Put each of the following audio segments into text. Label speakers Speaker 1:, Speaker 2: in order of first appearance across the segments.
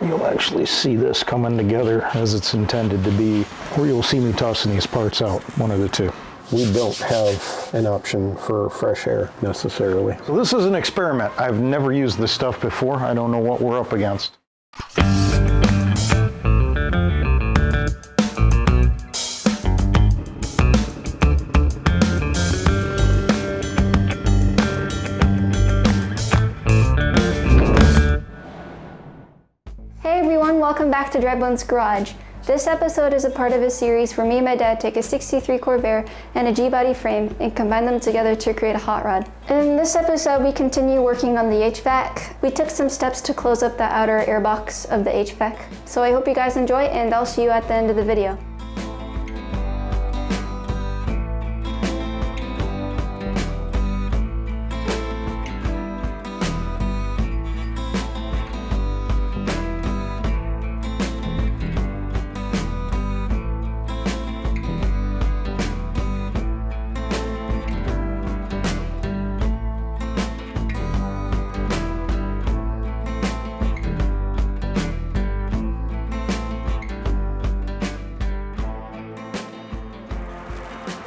Speaker 1: you'll actually see this coming together as it's intended to be, or you'll see me tossing these parts out, one of the two. We don't have an option for fresh air necessarily. So this is an experiment. I've never used this stuff before. I don't know what we're up against.
Speaker 2: Welcome back to drybonesgarage. This episode is a part of a series where me and my dad take a 63 Corvair and a G-body frame and combine them together to create a hot rod. In this episode, we continue working on the HVAC. We took some steps to close up the outer air box of the HVAC. So I hope you guys enjoy, and I'll see you at the end of the video.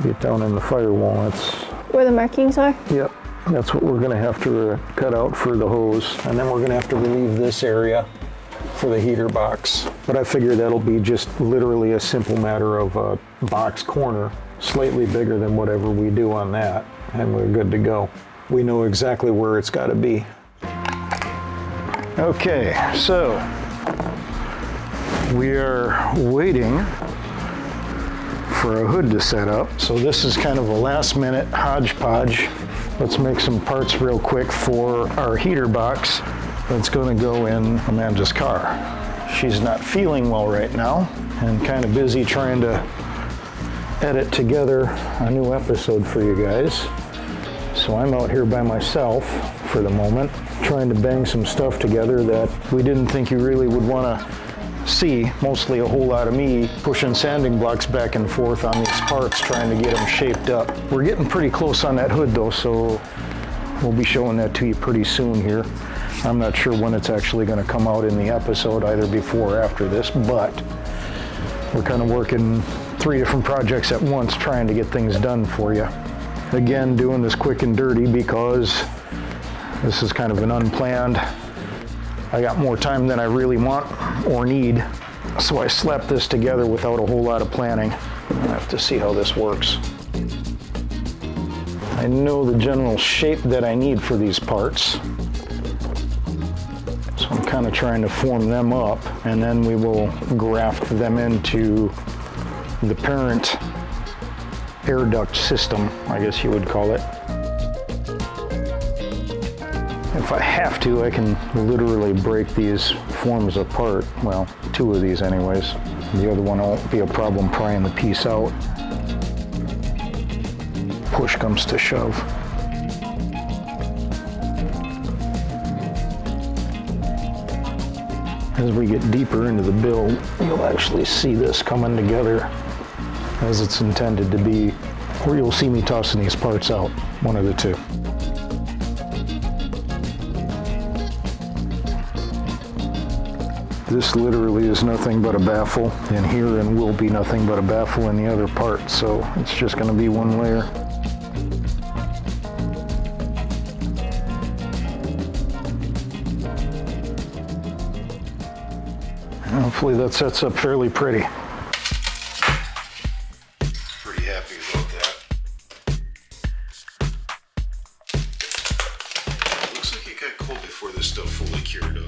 Speaker 1: Get down in the firewall, that's
Speaker 2: where the markings are?
Speaker 1: Yep, that's what we're gonna have to cut out for the hose. And then we're gonna have to relieve this area for the heater box. But I figure that'll be just literally a simple matter of a box corner, slightly bigger than whatever we do on that, and we're good to go. We know exactly where it's gotta be. Okay, so we are waiting for a hood to set up. So this is kind of a last minute hodgepodge. Let's make some parts real quick for our heater box that's gonna go in Amanda's car. She's not feeling well right now and kind of busy trying to edit together a new episode for you guys. So I'm out here by myself for the moment, trying to bang some stuff together that we didn't think you really would wanna see. Mostly a whole lot of me pushing sanding blocks back and forth on these parts, trying to get them shaped up. We're getting pretty close on that hood though, so we'll be showing that to you pretty soon here. I'm not sure when it's actually going to come out in the episode, either before or after this, but we're kind of working 3 different projects at once, trying to get things done for you. Again, doing this quick and dirty because this is kind of an unplanned. I got more time than I really want or need, so I slapped this together without a whole lot of planning. I have to see how this works. I know the general shape that I need for these parts, so I'm kind of trying to form them up, and then we will graft them into the parent air duct system, I guess you would call it. If I have to, I can literally break these forms apart. Well, 2 of these anyways. The other one won't be a problem prying the piece out. Push comes to shove. As we get deeper into the build, you'll actually see this coming together as it's intended to be, or you'll see me tossing these parts out, one of the two. This literally is nothing but a baffle in here and will be nothing but a baffle in the other part, so it's just going to be one layer. And hopefully that sets up fairly pretty.
Speaker 3: Pretty happy about that. Looks like it got cold before this stuff fully cured up.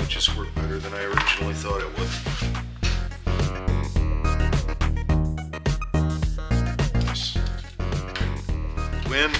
Speaker 3: Just worked better than I originally thought it would. Nice. Win.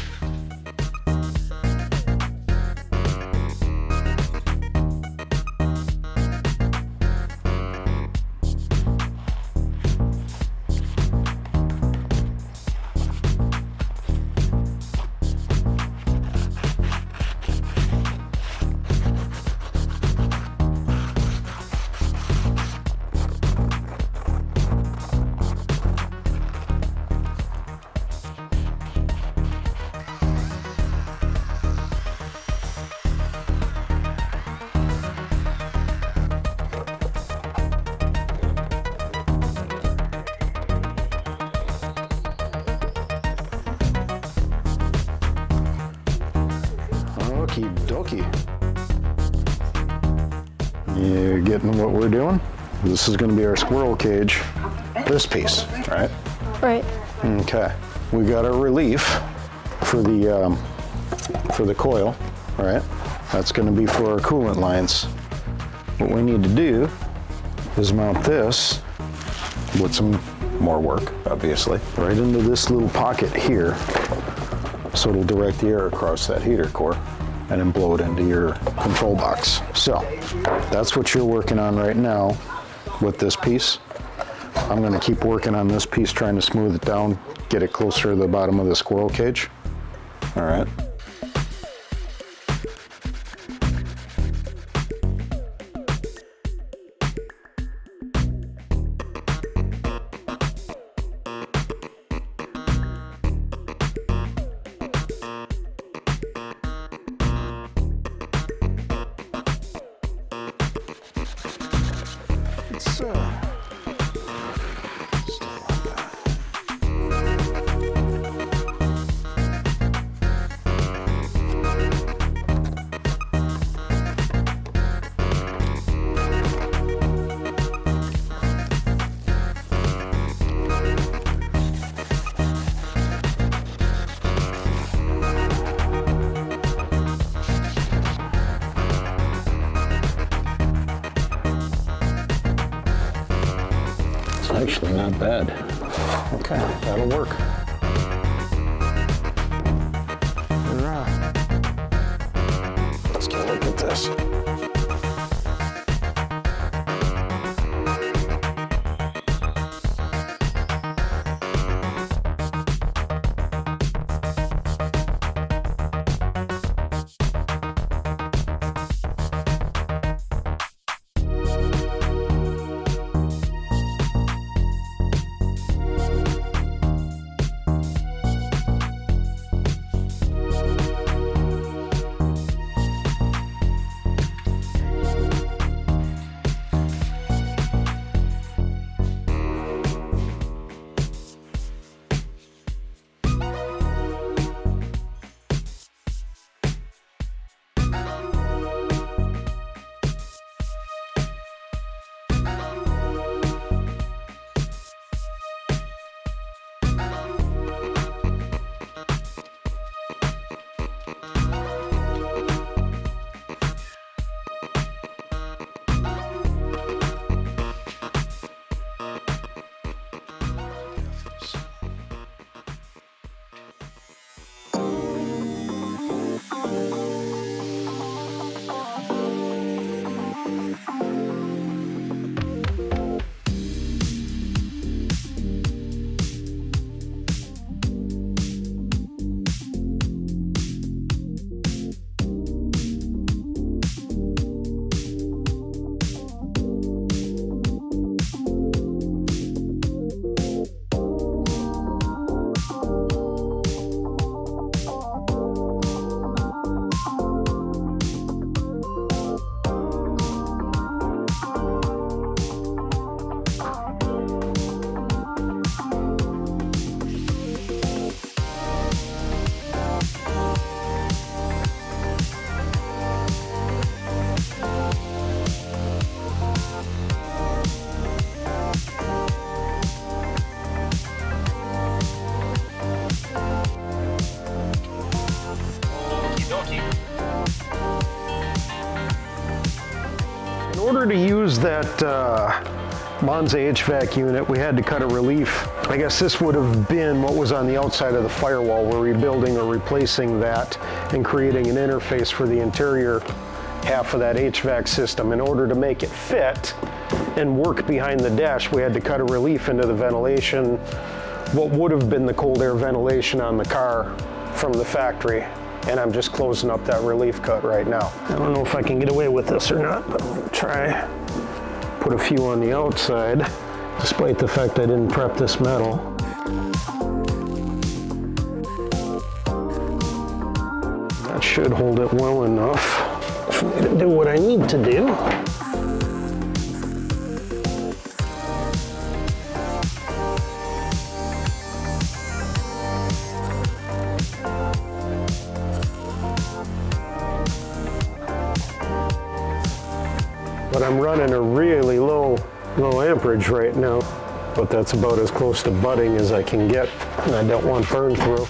Speaker 1: Okie dokie. You getting what we're doing? This is going to be our squirrel cage. This piece, right?
Speaker 2: Right.
Speaker 1: Okay. We got our relief for the coil, right? That's going to be for our coolant lines. What we need to do is mount this with some more work, obviously, right into this little pocket here, so it'll direct the air across that heater core and then blow it into your control box. So that's what you're working on right now with this piece. I'm going to keep working on this piece, trying to smooth it down, get it closer to the bottom of the squirrel cage. All right. Actually not bad. Okay, that'll work. Let's get a look at this. In order to use that Monza HVAC unit, we had to cut a relief. I guess this would have been what was on the outside of the firewall. We're rebuilding or replacing that and creating an interface for the interior half of that HVAC system. In order to make it fit and work behind the dash, we had to cut a relief into the ventilation, what would have been the cold air ventilation on the car from the factory. And I'm just closing up that relief cut right now. I don't know if I can get away with this or not, but I'm gonna try. Put a few on the outside, despite the fact I didn't prep this metal. That should hold it well enough for me to do what I need to do.
Speaker 4: I'm running a really low amperage right now, but that's about as close to budding as I can get, and I don't want burn through.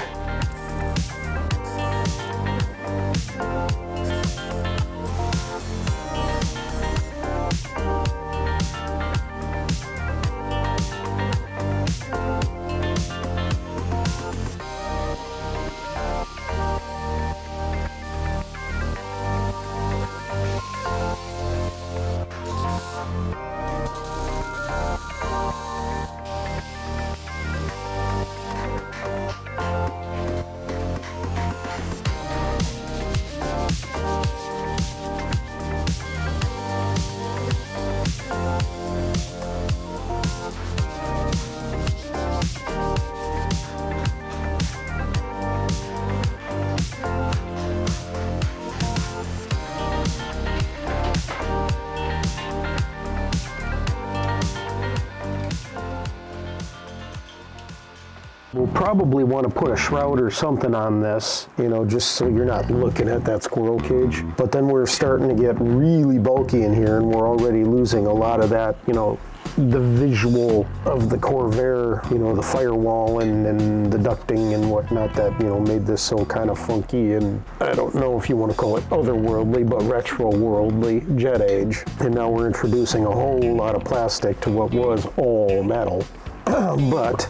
Speaker 4: We'll probably want to put a shroud or something on this, you know, just so you're not looking at that squirrel cage. But then we're starting to get really bulky in here, and we're already losing a lot of that, you know, the visual of the Corvair, you know, the firewall and the ducting and whatnot that, you know, made this so kind of funky, and I don't know if you want to call it otherworldly, but retro-worldly jet age. And now we're introducing a whole lot of plastic to what was all metal. But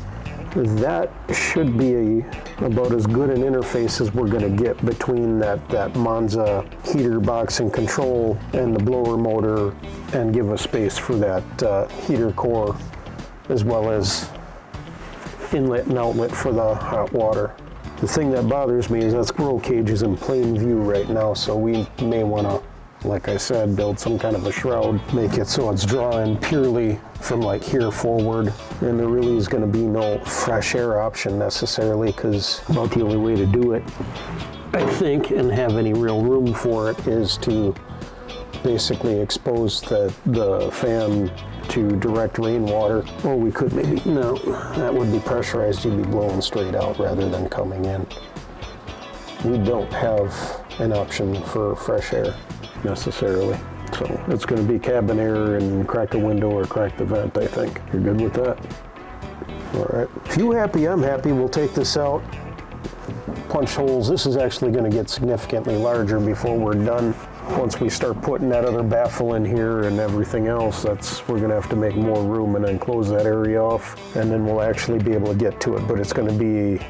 Speaker 4: that should be about as good an interface as we're going to get between that Monza heater box and control and the blower motor, and give us space for that heater core, as well as inlet and outlet for the hot water. The thing that bothers me is that squirrel cage is in plain view right now, so we may want to, like I said, build some kind of a shroud, make it so it's drawing purely from like here forward, and there really is going to be no fresh air option necessarily, because about the only way to do it, I think, and have any real room for it, is to basically expose the fan to direct rainwater. Or we could maybe, no, that would be pressurized, you'd be blowing straight out rather than coming in. We don't have an option for fresh air necessarily. So it's going to be cabin air and crack a window or crack the vent, I think. You're good with that? All right. If you're happy, I'm happy. We'll take this out, punch holes. This is actually going to get significantly larger before we're done. Once we start putting that other baffle in here and everything else, we're going to have to make more room and then close that area off, and then we'll actually be able to get to it. But it's going to be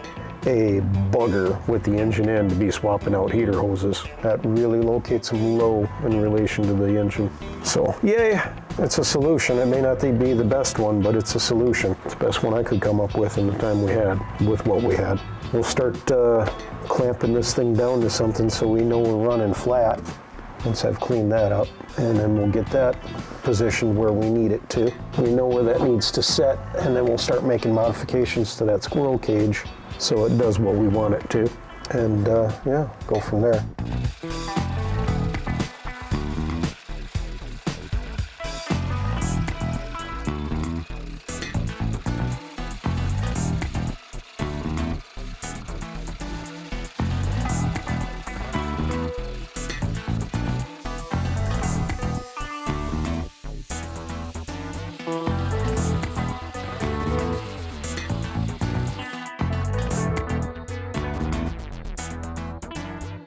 Speaker 4: a bugger with the engine in to be swapping out heater hoses. That really locates them low in relation to the engine. So yay, it's a solution. It may not be the best one, but it's a solution. It's the best one I could come up with in the time we had, with what we had. We'll start clamping this thing down to something so we know we're running flat once I've cleaned that up, and then we'll get that positioned where we need it to. We know where that needs to set, and then we'll start making modifications to that squirrel cage so it does what we want it to, and yeah, go from there.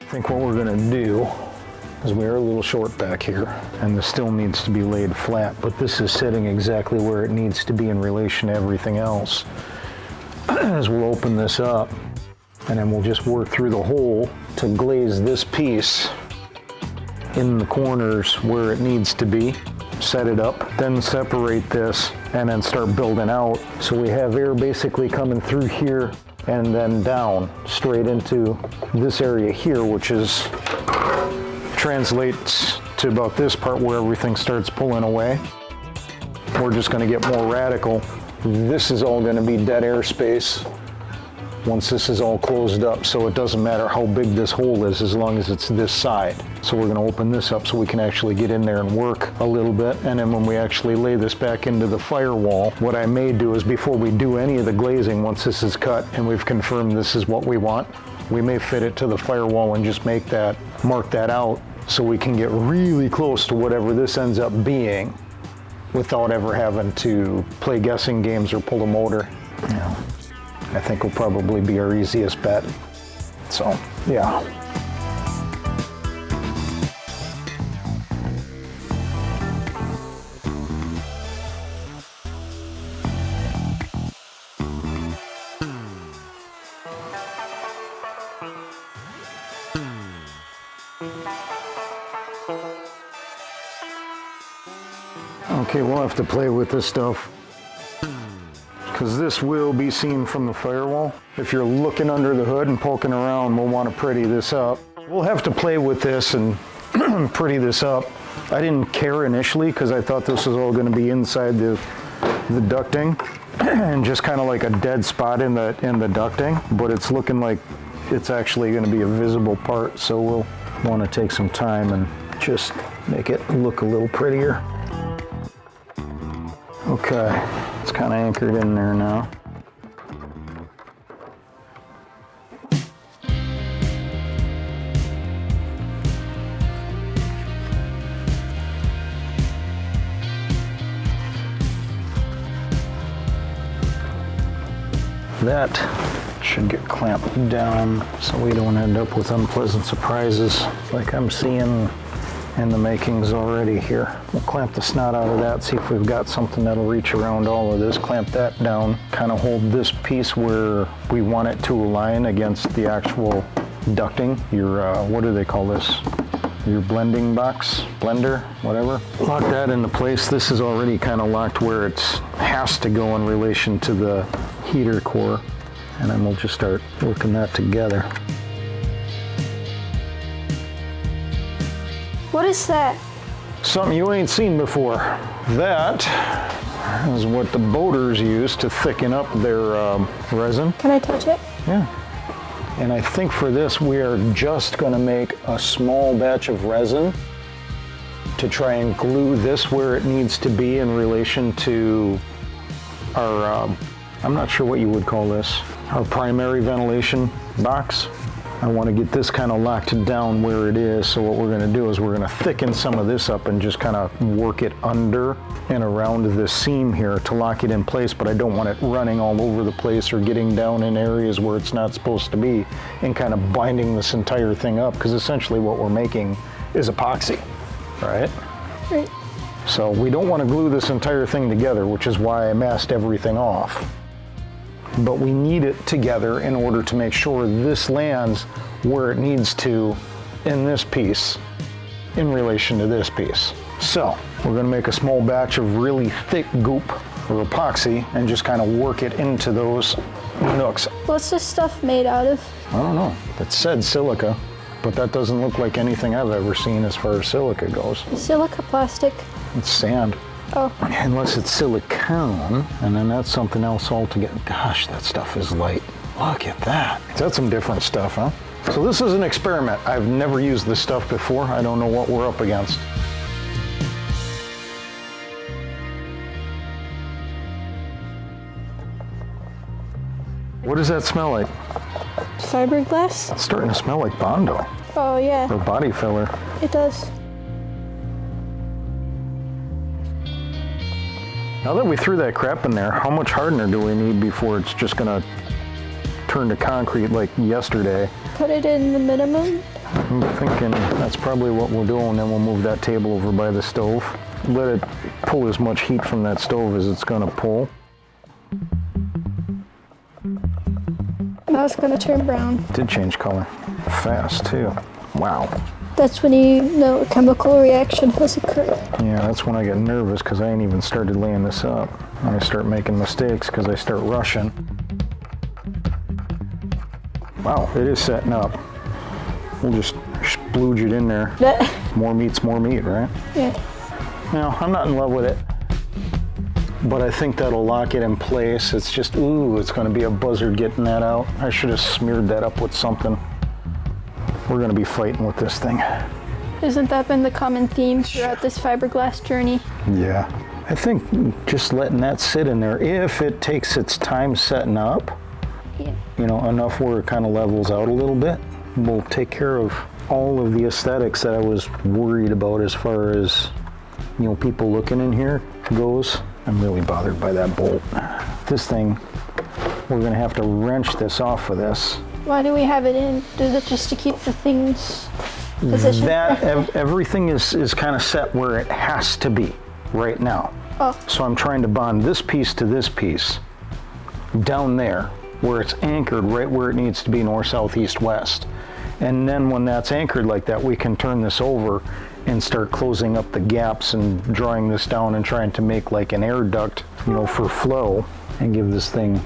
Speaker 1: I think what we're going to do is, we are a little short back here, and this still needs to be laid flat, but this is sitting exactly where it needs to be in relation to everything else. As we'll open this up, and then we'll just work through the hole to glaze this piece in the corners where it needs to be, set it up, then separate this, and then start building out. So we have air basically coming through here and then down straight into this area here, which is translates to about this part where everything starts pulling away. We're just going to get more radical. This is all going to be dead airspace once this is all closed up, so it doesn't matter how big this hole is as long as it's this side. So we're going to open this up so we can actually get in there and work a little bit, and then when we actually lay this back into the firewall, what I may do is, before we do any of the glazing, once this is cut and we've confirmed this is what we want, we may fit it to the firewall and just mark that out so we can get really close to whatever this ends up being without ever having to play guessing games or pull a motor. You know, I think will probably be our easiest bet. So, yeah. Okay, we'll have to play with this stuff because this will be seen from the firewall. If you're looking under the hood and poking around, we'll want to pretty this up. We'll have to play with this and pretty this up. I didn't care initially because I thought this was all going to be inside the ducting and just kind of like a dead spot in the ducting, but it's looking like it's actually going to be a visible part, so we'll want to take some time and just make it look a little prettier. Okay, it's kind of anchored in there now. That should get clamped down so we don't end up with unpleasant surprises like I'm seeing in the makings already here. We'll clamp the snot out of that, see if we've got something that'll reach around all of this, clamp that down, kind of hold this piece where we want it to align against the actual ducting, your, what do they call this? Your blending box, blender, whatever. Lock that into place. This is already kind of locked where it has to go in relation to the heater core, and then we'll just start working that together.
Speaker 2: What is that?
Speaker 1: Something you ain't seen before. That is what the boaters use to thicken up their resin.
Speaker 2: Can I touch it?
Speaker 1: Yeah. And I think for this, we are just going to make a small batch of resin to try and glue this where it needs to be in relation to our, I'm not sure what you would call this, our primary ventilation box. I want to get this kind of locked down where it is, so what we're going to do is we're going to thicken some of this up and just kind of work it under and around this seam here to lock it in place, but I don't want it running all over the place or getting down in areas where it's not supposed to be and kind of binding this entire thing up, because essentially what we're making is epoxy, right?
Speaker 2: Right.
Speaker 1: So we don't want to glue this entire thing together, which is why I masked everything off. But we need it together in order to make sure this lands where it needs to in this piece in relation to this piece. So we're going to make a small batch of really thick goop or epoxy and just kind of work it into those nooks.
Speaker 2: What's this stuff made out of?
Speaker 1: I don't know. It said silica, but that doesn't look like anything I've ever seen as far as silica goes.
Speaker 2: Silica plastic.
Speaker 1: It's sand.
Speaker 2: Oh.
Speaker 1: Unless it's silicone, and then that's something else altogether. Gosh, that stuff is light. Look at that. That's some different stuff, huh? So this is an experiment. I've never used this stuff before. I don't know what we're up against. What does that smell like?
Speaker 2: Fiberglass?
Speaker 1: It's starting to smell like Bondo
Speaker 2: Oh, yeah.
Speaker 1: or body filler.
Speaker 2: It does.
Speaker 1: Now that we threw that crap in there, how much hardener do we need before it's just gonna turn to concrete like yesterday?
Speaker 2: Put it in the minimum.
Speaker 1: I'm thinking that's probably what we'll do, and then we'll move that table over by the stove. Let it pull as much heat from that stove as it's gonna pull.
Speaker 2: Now it's gonna turn brown.
Speaker 1: It did change color. Fast too. Wow.
Speaker 2: That's when you know a chemical reaction has occurred.
Speaker 1: Yeah, that's when I get nervous because I ain't even started laying this up. And I start making mistakes because I start rushing. Wow, it is setting up. We'll just splooge it in there. More meat's more meat, right?
Speaker 2: Yeah.
Speaker 1: No, I'm not in love with it. But I think that'll lock it in place. It's just, ooh, it's gonna be a buzzard getting that out. I should have smeared that up with something. We're gonna be fighting with this thing.
Speaker 2: Hasn't that been the common theme throughout this fiberglass journey?
Speaker 1: Yeah. I think just letting that sit in there, if it takes its time setting up,
Speaker 2: Yeah.
Speaker 1: you know, enough where it kind of levels out a little bit, will take care of all of the aesthetics that I was worried about as far as, you know, people looking in here goes. I'm really bothered by that bolt. This thing, we're gonna have to wrench this off of this.
Speaker 2: Why do we have it in? Is it just to keep the things positioned?
Speaker 1: Everything is kind of set where it has to be right now.
Speaker 2: Oh.
Speaker 1: So I'm trying to bond this piece to this piece down there where it's anchored right where it needs to be, north, south, east, west. And then when that's anchored like that, we can turn this over and start closing up the gaps and drawing this down and trying to make like an air duct, you know, for flow, and give this thing,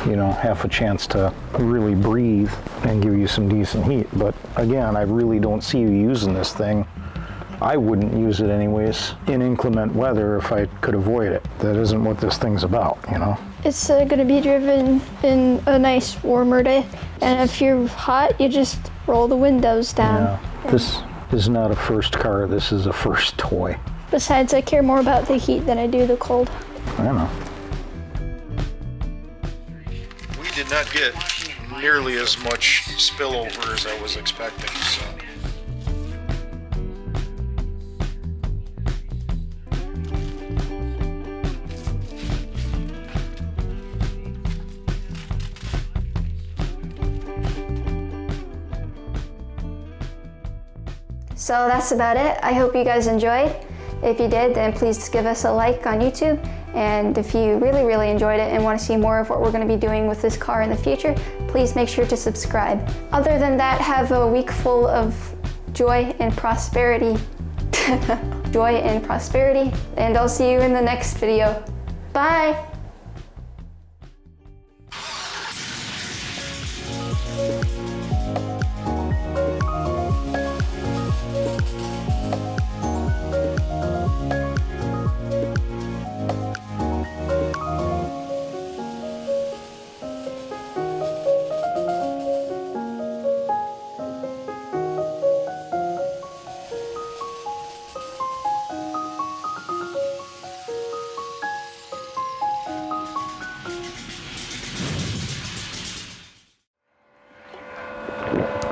Speaker 1: you know, half a chance to really breathe and give you some decent heat. But again, I really don't see you using this thing. I wouldn't use it anyways in inclement weather if I could avoid it. That isn't what this thing's about, you know?
Speaker 2: It's going to be driven in a nice warmer day, and if you're hot, you just roll the windows down.
Speaker 1: Yeah. This is not a first car, this is a first toy.
Speaker 2: Besides, I care more about the heat than I do the cold.
Speaker 1: I know.
Speaker 3: We did not get nearly as much spillover as I was expecting, so.
Speaker 2: So that's about it. I hope you guys enjoyed. If you did, then please give us a like on YouTube. And if you really, really enjoyed it and want to see more of what we're going to be doing with this car in the future, please make sure to subscribe. Other than that, have a week full of joy and prosperity. Joy and prosperity. And I'll see you in the next video. Bye.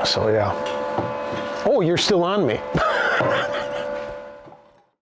Speaker 1: So yeah.
Speaker 4: Oh, you're still on me.